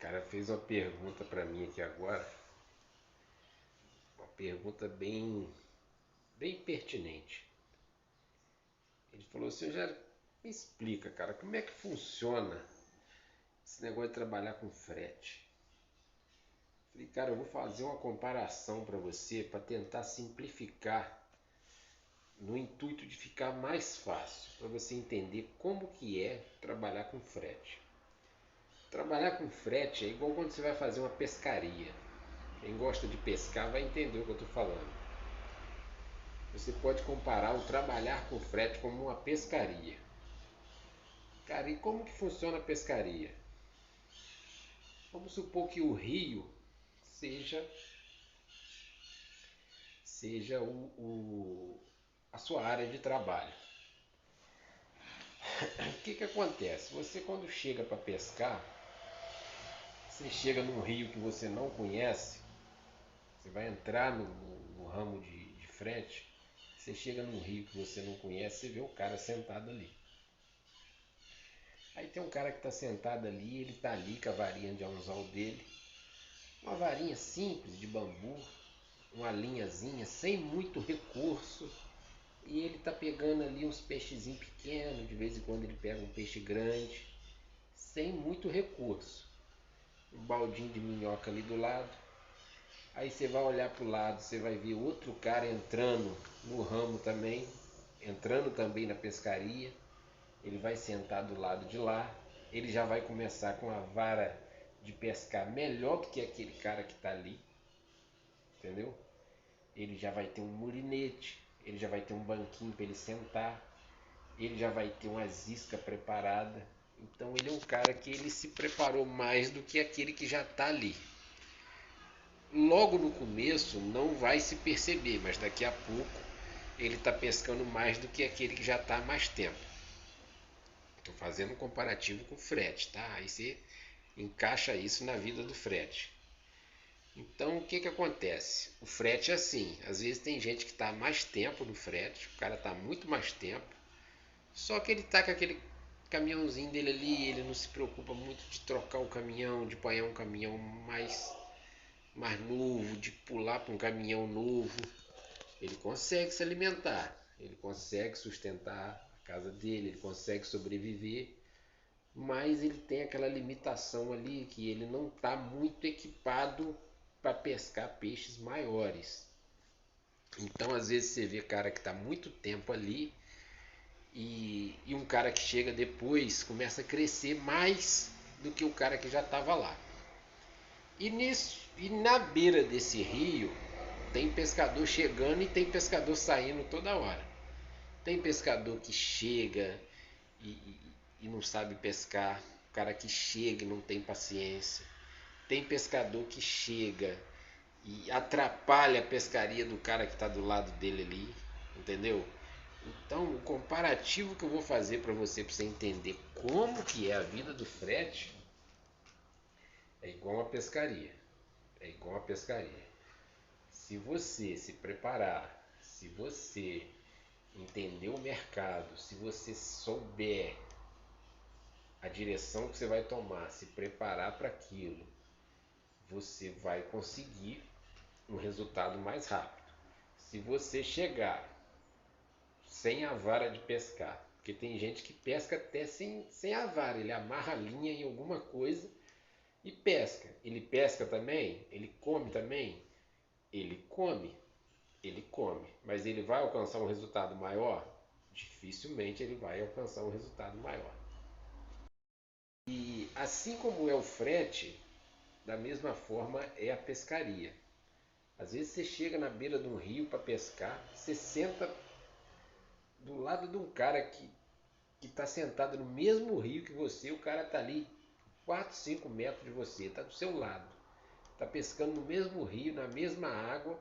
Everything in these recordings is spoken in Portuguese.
cara fez uma pergunta para mim aqui agora, uma pergunta bem pertinente. Ele falou assim: já me explica, cara, como é que funciona esse negócio de trabalhar com frete? Falei, cara, eu vou fazer uma comparação para você para tentar simplificar no intuito de ficar mais fácil, para você entender como que é trabalhar com frete. Trabalhar com frete é igual quando você vai fazer uma pescaria. Quem gosta de pescar vai entender o que eu estou falando. Você pode comparar o trabalhar com frete como uma pescaria. Cara, e como que funciona a pescaria? Vamos supor que o rio seja, seja a sua área de trabalho. O que que acontece? Você quando chega para pescar, você chega num rio que você não conhece, você vai entrar no ramo de frete, você chega num rio que você não conhece, você vê o cara sentado ali. Aí tem um cara que está sentado ali, ele está ali com a varinha de anzol dele, uma varinha simples de bambu, uma linhazinha, sem muito recurso, e ele está pegando ali uns peixezinhos pequenos, de vez em quando ele pega um peixe grande, sem muito recurso. Um baldinho de minhoca ali do lado. Aí você vai olhar para o lado, você vai ver outro cara entrando no ramo também, entrando também na pescaria. Ele vai sentar do lado de lá, ele já vai começar com a vara de pescar melhor do que aquele cara que está ali, entendeu? Ele já vai ter um mulinete, ele já vai ter um banquinho para ele sentar, ele já vai ter uma isca preparada. Então ele é um cara que ele se preparou mais do que aquele que já está ali. Logo no começo não vai se perceber, mas daqui a pouco ele está pescando mais do que aquele que já está há mais tempo. Estou fazendo um comparativo com o frete, tá? Aí você encaixa isso na vida do frete. Então o que que acontece? O frete é assim, às vezes tem gente que está há mais tempo no frete, o cara está muito mais tempo, só que ele está com aquele caminhãozinho dele ali, ele não se preocupa muito de trocar o caminhão, de apanhar um caminhão mais novo, de pular para um caminhão novo. Ele consegue se alimentar, ele consegue sustentar a casa dele, ele consegue sobreviver, mas ele tem aquela limitação ali que ele não está muito equipado para pescar peixes maiores. Então às vezes você vê cara que está muito tempo ali e um cara que chega depois começa a crescer mais do que o cara que já estava lá. E na beira desse rio tem pescador chegando e tem pescador saindo toda hora. Tem pescador que chega e não sabe pescar, o cara que chega e não tem paciência. Tem pescador que chega e atrapalha a pescaria do cara que está do lado dele ali, entendeu? Então, o comparativo que eu vou fazer para você entender como que é a vida do frete é igual a pescaria. É igual a pescaria. Se você se preparar, se você entender o mercado, se você souber a direção que você vai tomar, se preparar para aquilo, você vai conseguir um resultado mais rápido. Se você chegar sem a vara de pescar, porque tem gente que pesca até sem a vara, ele amarra a linha em alguma coisa e pesca. Ele pesca também? Ele come também? Ele come, ele come, mas ele vai alcançar um resultado maior? Dificilmente ele vai alcançar um resultado maior. E assim como é o frete, da mesma forma é a pescaria. Às vezes você chega na beira de um rio para pescar, você senta do lado de um cara que está sentado no mesmo rio que você, o cara está ali 4, 5 metros de você, está do seu lado. Está pescando no mesmo rio, na mesma água,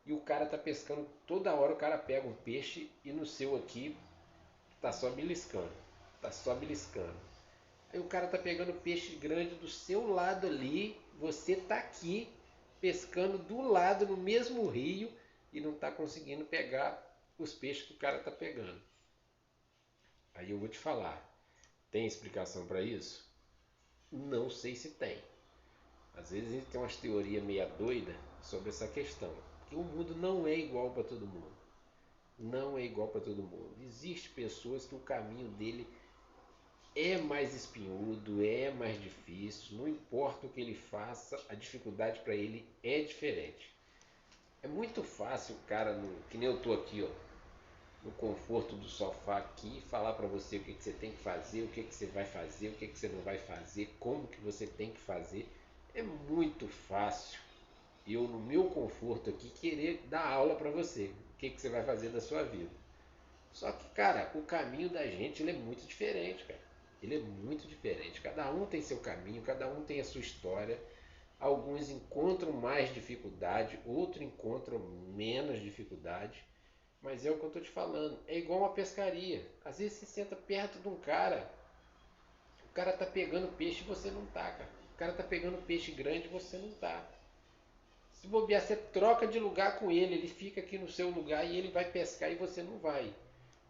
e o cara está pescando toda hora, o cara pega um peixe e no seu aqui está só beliscando. Está só beliscando. Aí o cara tá pegando peixe grande do seu lado ali, você tá aqui pescando do lado no mesmo rio e não tá conseguindo pegar os peixes que o cara tá pegando. Aí eu vou te falar, tem explicação para isso? Não sei se tem. Às vezes a gente tem umas teorias meia doida sobre essa questão, que o mundo não é igual para todo mundo. Não é igual para todo mundo. Existem pessoas que o caminho dele é mais espinhudo, é mais difícil, não importa o que ele faça, a dificuldade para ele é diferente. É muito fácil o cara, que nem eu tô aqui, ó, no conforto do sofá aqui, falar para você o que, que você tem que fazer, o que, que você vai fazer, o que, que você não vai fazer, como que você tem que fazer. É muito fácil eu, no meu conforto aqui, querer dar aula para você, o que, que você vai fazer da sua vida. Só que, cara, o caminho da gente ele é muito diferente, cara. Ele é muito diferente. Cada um tem seu caminho, cada um tem a sua história. Alguns encontram mais dificuldade, outros encontram menos dificuldade. Mas é o que eu estou te falando. É igual uma pescaria. Às vezes você senta perto de um cara, o cara tá pegando peixe e você não tá, cara. O cara tá pegando peixe grande e você não tá. Se bobear, você troca de lugar com ele, ele fica aqui no seu lugar e ele vai pescar e você não vai.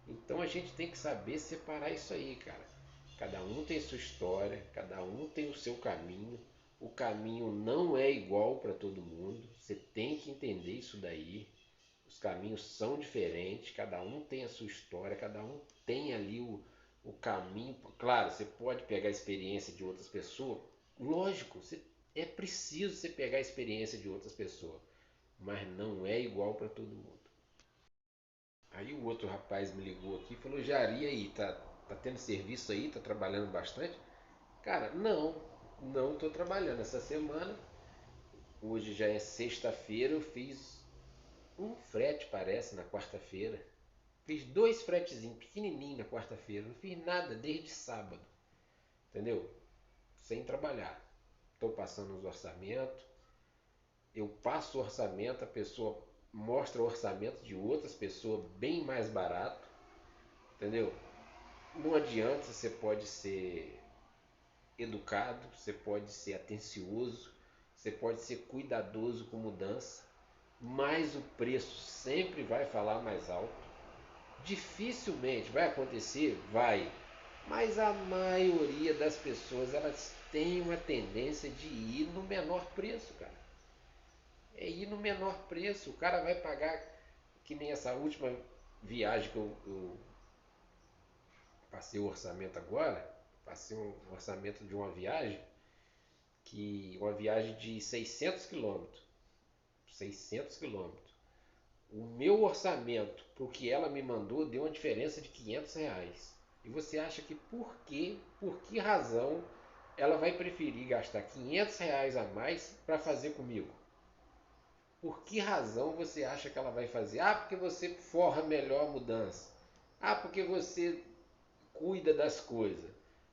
Então a gente tem que saber separar isso aí, cara. Cada um tem sua história, cada um tem o seu caminho. O caminho não é igual para todo mundo. Você tem que entender isso daí. Os caminhos são diferentes, cada um tem a sua história, cada um tem ali o caminho. Claro, você pode pegar a experiência de outras pessoas. Lógico, é preciso você pegar a experiência de outras pessoas, mas não é igual para todo mundo. Aí o outro rapaz me ligou aqui e falou: Jari, aí, tá tendo serviço aí? Tá trabalhando bastante? Cara, não tô trabalhando essa semana. Hoje já é sexta-feira, eu fiz um frete, parece, na quarta-feira. Fiz dois fretezinhos pequenininhos na quarta-feira. Não fiz nada desde sábado, entendeu? Sem trabalhar. Estou passando os orçamentos. Eu passo o orçamento, a pessoa mostra o orçamento de outras pessoas bem mais barato, entendeu? Não adianta, você pode ser educado, você pode ser atencioso, você pode ser cuidadoso com mudança, mas o preço sempre vai falar mais alto. Dificilmente vai acontecer, vai, mas a maioria das pessoas elas têm uma tendência de ir no menor preço, cara. É ir no menor preço. O cara vai pagar, que nem essa última viagem que eu passei o orçamento agora, passei um orçamento de uma viagem, que uma viagem de 600 quilômetros. 600 quilômetros. O meu orçamento para o que ela me mandou deu uma diferença de R$ 500. E você acha que por que razão ela vai preferir gastar R$ 500 a mais para fazer comigo? Por que razão você acha que ela vai fazer? Ah, porque você forra melhor a mudança. Ah, porque você cuida das coisas.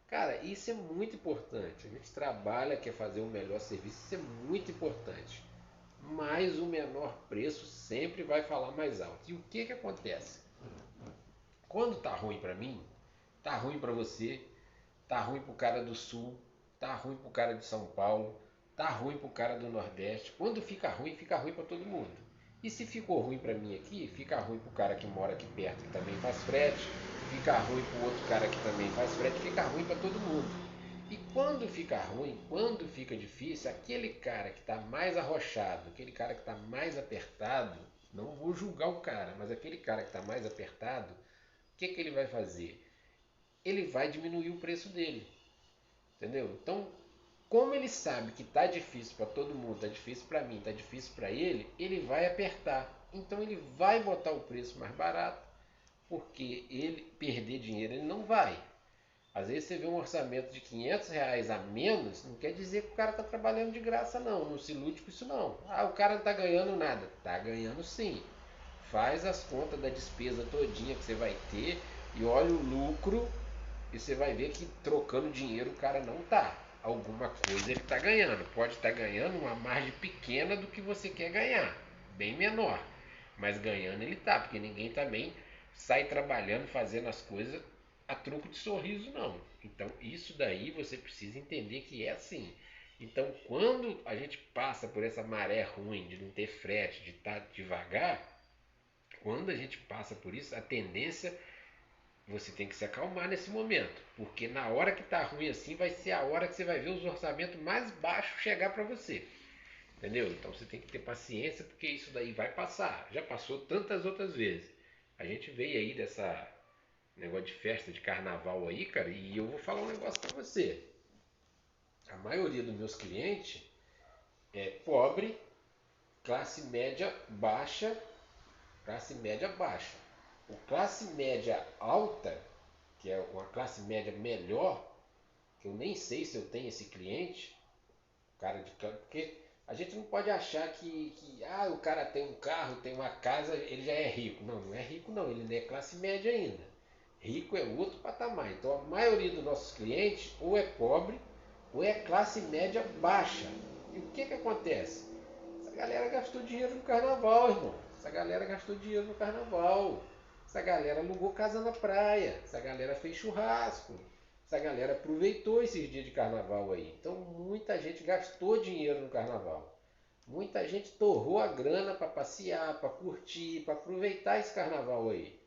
Cara, isso é muito importante. A gente trabalha, quer fazer um melhor serviço, isso é muito importante. Mas o menor preço sempre vai falar mais alto. E o que que acontece? Quando tá ruim para mim, tá ruim para você, tá ruim pro cara do sul, tá ruim pro cara de São Paulo, tá ruim pro cara do Nordeste. Quando fica ruim para todo mundo. E se ficou ruim para mim aqui, fica ruim pro cara que mora aqui perto que também faz frete, fica ruim pro outro cara que também faz frete, fica ruim para todo mundo. E quando fica ruim, quando fica difícil, aquele cara que está mais arrochado, aquele cara que está mais apertado, não vou julgar o cara, mas aquele cara que está mais apertado, o que, que ele vai fazer? Ele vai diminuir o preço dele, entendeu? Então, como ele sabe que está difícil para todo mundo, está difícil para mim, está difícil para ele vai apertar. Então ele vai botar o preço mais barato, porque ele perder dinheiro ele não vai. Às vezes você vê um orçamento de R$ 500 a menos, não quer dizer que o cara está trabalhando de graça não, não se ilude com isso não. Ah, o cara não está ganhando nada. Está ganhando sim. Faz as contas da despesa todinha que você vai ter e olha o lucro e você vai ver que trocando dinheiro o cara não tá. Alguma coisa ele está ganhando. Pode estar ganhando uma margem pequena do que você quer ganhar, bem menor. Mas ganhando ele tá, porque ninguém também sai trabalhando, fazendo as coisas a troco de sorriso, não. Então isso daí você precisa entender que é assim. Então quando a gente passa por essa maré ruim de não ter frete, de estar devagar, quando a gente passa por isso, a tendência você tem que se acalmar nesse momento, porque na hora que tá ruim assim vai ser a hora que você vai ver os orçamentos mais baixos chegar para você. Entendeu? Então você tem que ter paciência, porque isso daí vai passar. Já passou tantas outras vezes. A gente veio aí dessa negócio de festa de carnaval aí, cara, e eu vou falar um negócio para você. A maioria dos meus clientes é pobre, classe média baixa, classe média baixa. O classe média alta, que é uma classe média melhor, que eu nem sei se eu tenho esse cliente, cara de campo, porque a gente não pode achar que o cara tem um carro, tem uma casa, ele já é rico. Não, não é rico não, ele não é classe média ainda. Rico é outro patamar. Então a maioria dos nossos clientes ou é pobre ou é classe média baixa. E o que que acontece? Essa galera gastou dinheiro no carnaval, irmão. Essa galera gastou dinheiro no carnaval. Essa galera alugou casa na praia. Essa galera fez churrasco. Essa galera aproveitou esses dias de carnaval aí. Então muita gente gastou dinheiro no carnaval. Muita gente torrou a grana para passear, para curtir, para aproveitar esse carnaval aí.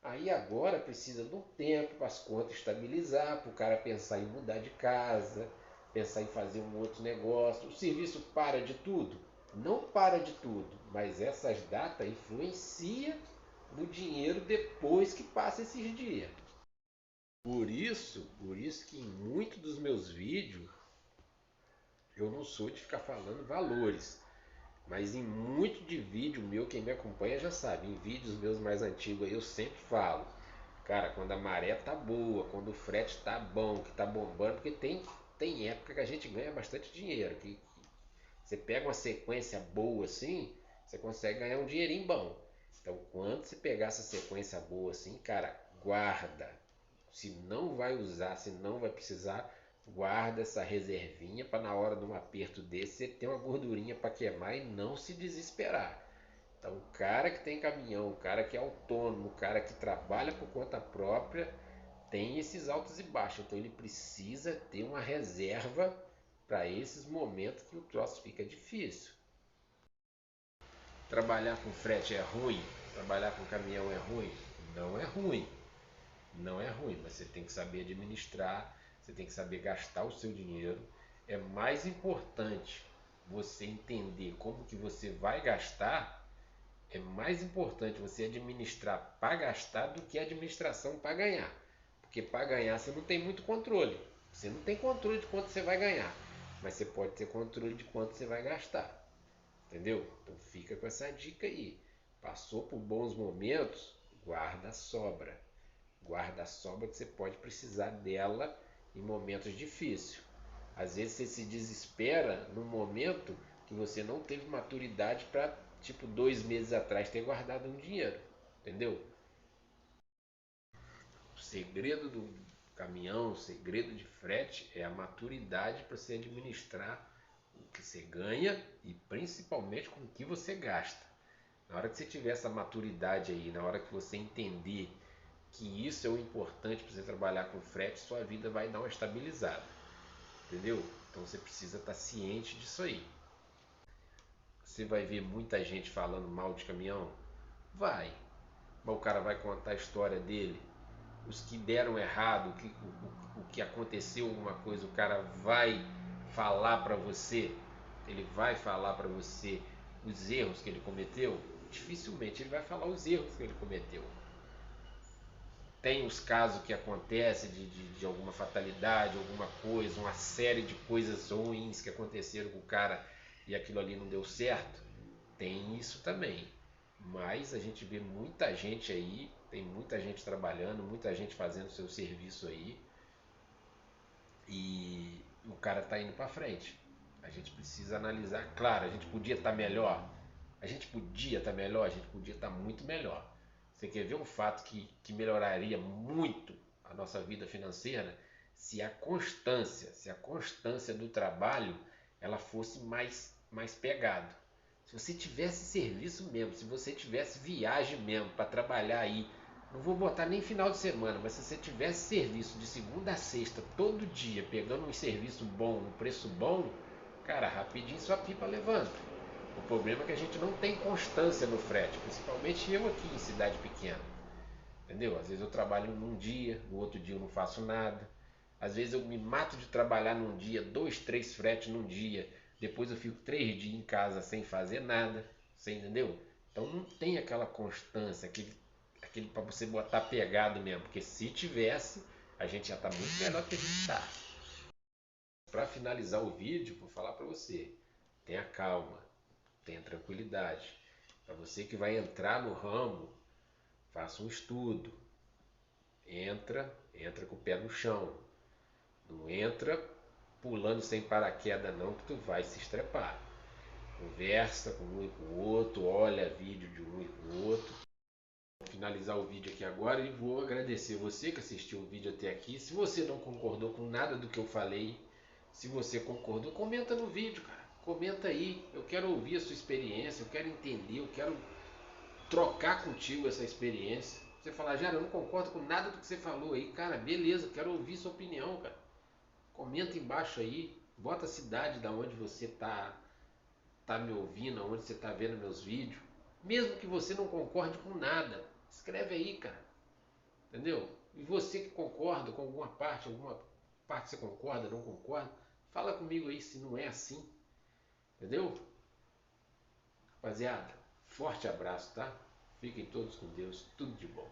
Aí agora precisa de um tempo para as contas estabilizar, para o cara pensar em mudar de casa, pensar em fazer um outro negócio. O serviço para de tudo? Não para de tudo, mas essas datas influenciam no dinheiro depois que passa esses dias. Por isso que em muitos dos meus vídeos eu não sou de ficar falando valores, mas em muito de vídeo meu, quem me acompanha já sabe, em vídeos meus mais antigos aí eu sempre falo, cara, quando a maré tá boa, quando o frete tá bom, que tá bombando, porque tem época que a gente ganha bastante dinheiro, que você pega uma sequência boa assim, você consegue ganhar um dinheirinho bom. Então, quando você pegar essa sequência boa assim, cara, guarda. Se não vai usar, se não vai precisar, guarda essa reservinha para na hora de um aperto desse você ter uma gordurinha para queimar e não se desesperar. Então, o cara que tem caminhão, o cara que é autônomo, o cara que trabalha por conta própria, tem esses altos e baixos. Então, ele precisa ter uma reserva para esses momentos que o troço fica difícil. Trabalhar com frete é ruim? Trabalhar com caminhão é ruim? Não é ruim. Não é ruim, mas você tem que saber administrar, você tem que saber gastar o seu dinheiro. É mais importante você entender como que você vai gastar, é mais importante você administrar para gastar do que a administração para ganhar. Porque para ganhar você não tem muito controle. Você não tem controle de quanto você vai ganhar, mas você pode ter controle de quanto você vai gastar. Entendeu? Então fica com essa dica aí. Passou por bons momentos, guarda a sobra. Guarda a sobra que você pode precisar dela em momentos difíceis. Às vezes você se desespera no momento que você não teve maturidade para, tipo, 2 meses atrás ter guardado um dinheiro. Entendeu? O segredo do caminhão, o segredo de frete é a maturidade para você administrar o que você ganha e principalmente com o que você gasta. Na hora que você tiver essa maturidade aí, na hora que você entender que isso é o importante para você trabalhar com frete, sua vida vai dar uma estabilizada, entendeu? Então você precisa estar ciente disso aí. Você vai ver muita gente falando mal de caminhão? Vai, mas o cara vai contar a história dele. Os que deram errado, o que aconteceu, alguma coisa, o cara vai falar para você, ele vai falar para você os erros que ele cometeu. Dificilmente ele vai falar os erros que ele cometeu. Tem os casos que acontecem de alguma fatalidade, alguma coisa, uma série de coisas ruins que aconteceram com o cara e aquilo ali não deu certo. Tem isso também. Mas a gente vê muita gente aí, tem muita gente trabalhando, muita gente fazendo seu serviço aí e o cara tá indo para frente. A gente precisa analisar. Claro, a gente podia estar melhor. A gente podia estar melhor, a gente podia estar muito melhor. Você quer ver um fato que melhoraria muito a nossa vida financeira? Se a constância do trabalho ela fosse mais pegado. Se você tivesse serviço mesmo, se você tivesse viagem mesmo para trabalhar aí, não vou botar nem final de semana, mas se você tivesse serviço de segunda a sexta, todo dia, pegando um serviço bom, um preço bom, cara, rapidinho sua pipa levanta. O problema é que a gente não tem constância no frete, principalmente eu aqui em cidade pequena. Entendeu? Às vezes eu trabalho num dia, no outro dia eu não faço nada. Às vezes eu me mato de trabalhar num dia, dois, três fretes num dia. Depois eu fico 3 dias em casa sem fazer nada. Você entendeu? Então não tem aquela constância, aquele para você botar pegado mesmo. Porque se tivesse, a gente já tá muito melhor que a gente tá. Para finalizar o vídeo, vou falar para você: tenha calma, tenha tranquilidade. Para você que vai entrar no ramo, faça um estudo. Entra com o pé no chão. Não entra pulando sem paraquedas não, que tu vai se estrepar. Conversa com um e com o outro, olha vídeo de um e com o outro. Vou finalizar o vídeo aqui agora e vou agradecer você que assistiu o vídeo até aqui. Se você não concordou com nada do que eu falei, se você concordou, comenta no vídeo, cara. Comenta aí. Eu quero ouvir a sua experiência, eu quero entender, eu quero trocar contigo essa experiência. Você falar, Jara, eu não concordo com nada do que você falou aí. Cara, beleza, quero ouvir sua opinião, cara. Comenta embaixo aí, bota a cidade da onde você tá me ouvindo, onde você tá vendo meus vídeos. Mesmo que você não concorde com nada, escreve aí, cara. Entendeu? E você que concorda com alguma parte você concorda, não concorda, fala comigo aí se não é assim. Entendeu? Rapaziada, forte abraço, tá? Fiquem todos com Deus, tudo de bom.